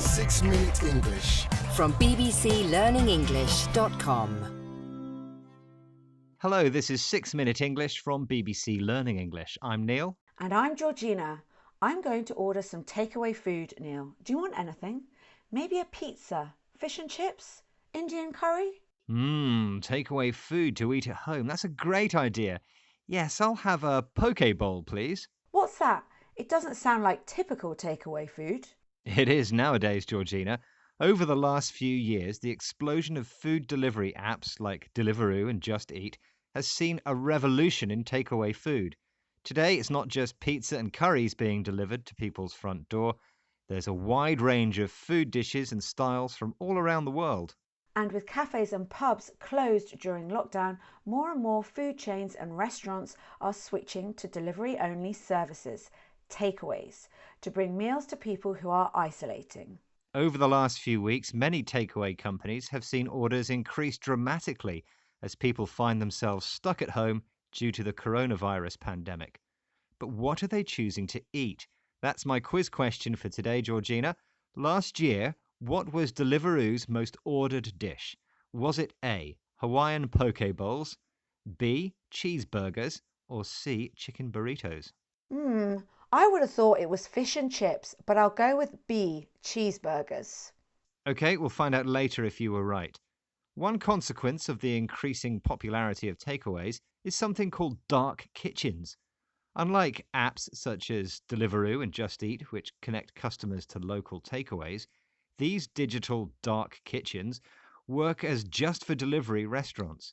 6-Minute English. From bbclearningenglish.com. Hello, this is 6-Minute English from BBC Learning English. I'm Neil. And I'm Georgina. I'm going to order some takeaway food, Neil. Do you want anything? Maybe a pizza, fish and chips, Indian curry? Takeaway food to eat at home. That's a great idea. Yes, I'll have a poke bowl, please. What's that? It doesn't sound like typical takeaway food. It is nowadays, Georgina. Over the last few years, the explosion of food delivery apps like Deliveroo and Just Eat has seen a revolution in takeaway food. Today, it's not just pizza and curries being delivered to people's front door. There's a wide range of food dishes and styles from all around the world. And with cafes and pubs closed during lockdown, more and more food chains and restaurants are switching to delivery-only services, takeaways, to bring meals to people who are isolating. Over the last few weeks, many takeaway companies have seen orders increase dramatically as people find themselves stuck at home due to the coronavirus pandemic. But what are they choosing to eat? That's my quiz question for today, Georgina. Last year, what was Deliveroo's most ordered dish? Was it A, Hawaiian poke bowls, B, cheeseburgers, or C, chicken burritos? I would have thought it was fish and chips, but I'll go with B, cheeseburgers. Okay, we'll find out later if you were right. One consequence of the increasing popularity of takeaways is something called dark kitchens. Unlike apps such as Deliveroo and Just Eat, which connect customers to local takeaways, these digital dark kitchens work as just for delivery restaurants.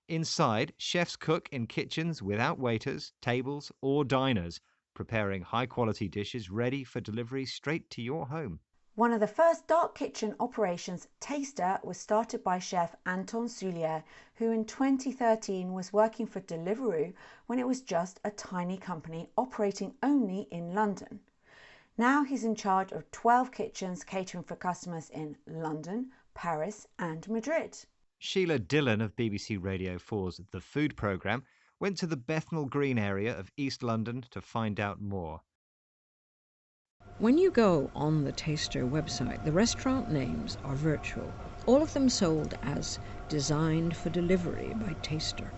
Inside, chefs cook in kitchens without waiters, tables, or diners, preparing high-quality dishes ready for delivery straight to your home. One of the first dark kitchen operations, Taster, was started by chef Anton Soulier, who in 2013 was working for Deliveroo when it was just a tiny company operating only in London. Now he's in charge of 12 kitchens catering for customers in London, Paris and Madrid. Sheila Dillon of BBC Radio 4's The Food Programme went to the Bethnal Green area of East London to find out more. When you go on the Taster website, the restaurant names are virtual, all of them sold as designed for delivery by Taster.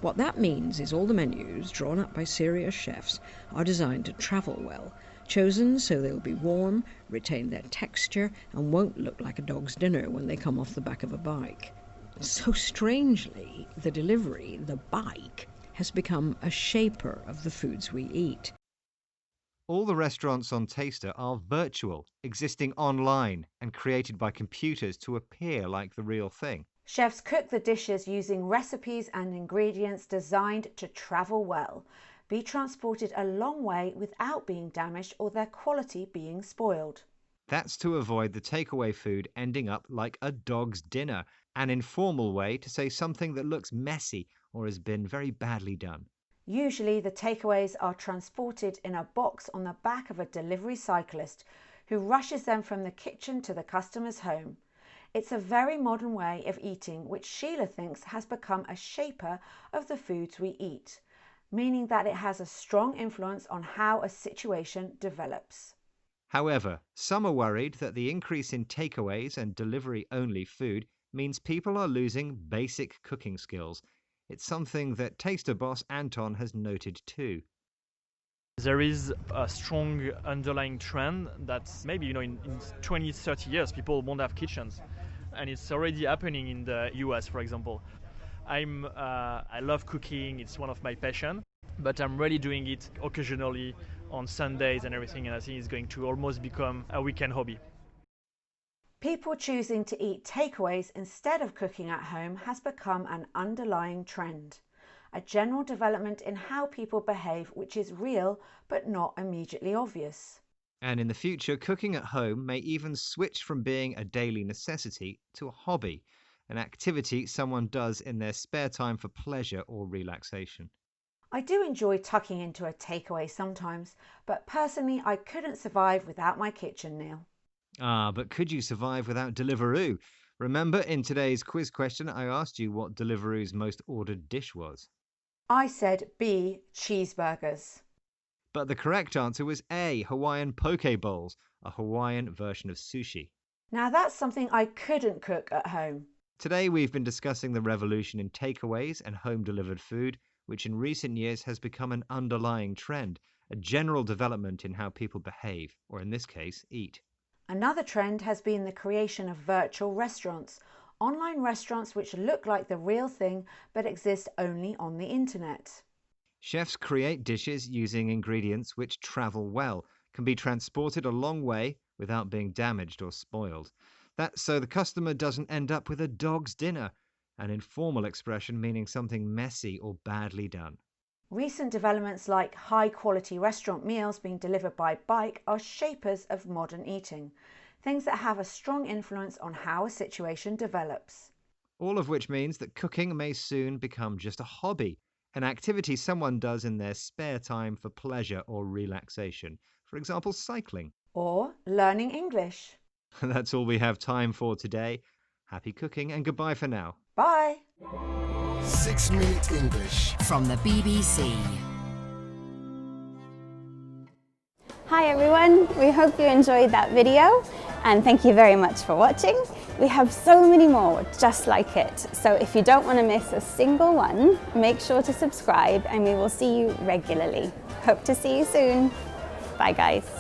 What that means is all the menus, drawn up by serious chefs, are designed to travel well, chosen so they'll be warm, retain their texture, and won't look like a dog's dinner when they come off the back of a bike. So strangely, the delivery, the bike, has become a shaper of the foods we eat. All the restaurants on Taster are virtual, existing online and created by computers to appear like the real thing. Chefs cook the dishes using recipes and ingredients designed to travel well, be transported a long way without being damaged or their quality being spoiled. That's to avoid the takeaway food ending up like a dog's dinner, an informal way to say something that looks messy or has been very badly done. Usually the takeaways are transported in a box on the back of a delivery cyclist who rushes them from the kitchen to the customer's home. It's a very modern way of eating which Sheila thinks has become a shaper of the foods we eat, meaning that it has a strong influence on how a situation develops. However, some are worried that the increase in takeaways and delivery-only food means people are losing basic cooking skills. It's something that Taster boss Anton has noted too. There is a strong underlying trend that maybe in 20, 30 years people won't have kitchens. And it's already happening in the US, for example. I love cooking, it's one of my passions, but I'm really doing it occasionally on Sundays and everything, and I think it's going to almost become a weekend hobby. People choosing to eat takeaways instead of cooking at home has become an underlying trend, a general development in how people behave which is real but not immediately obvious. And in the future, cooking at home may even switch from being a daily necessity to a hobby, an activity someone does in their spare time for pleasure or relaxation. I do enjoy tucking into a takeaway sometimes, but personally I couldn't survive without my kitchen, Neil. But could you survive without Deliveroo? Remember, in today's quiz question, I asked you what Deliveroo's most ordered dish was. I said B, cheeseburgers. But the correct answer was A, Hawaiian poke bowls. a Hawaiian version of sushi. Now that's something I couldn't cook at home. Today we've been discussing the revolution in takeaways and home-delivered food, which in recent years has become an underlying trend, a general development in how people behave, or in this case, eat. Another trend has been the creation of virtual restaurants, online restaurants which look like the real thing but exist only on the internet. Chefs create dishes using ingredients which travel well, can be transported a long way without being damaged or spoiled. That's so the customer doesn't end up with a dog's dinner, an informal expression meaning something messy or badly done. Recent developments like high-quality restaurant meals being delivered by bike are shapers of modern eating, things that have a strong influence on how a situation develops. All of which means that cooking may soon become just a hobby, an activity someone does in their spare time for pleasure or relaxation. For example, cycling. Or learning English. That's all we have time for today. Happy cooking and goodbye for now. Bye! 6 Minute English. From the BBC. Hi everyone, we hope you enjoyed that video and thank you very much for watching. We have so many more just like it, so if you don't want to miss a single one, make sure to subscribe and we will see you regularly. Hope to see you soon. Bye guys.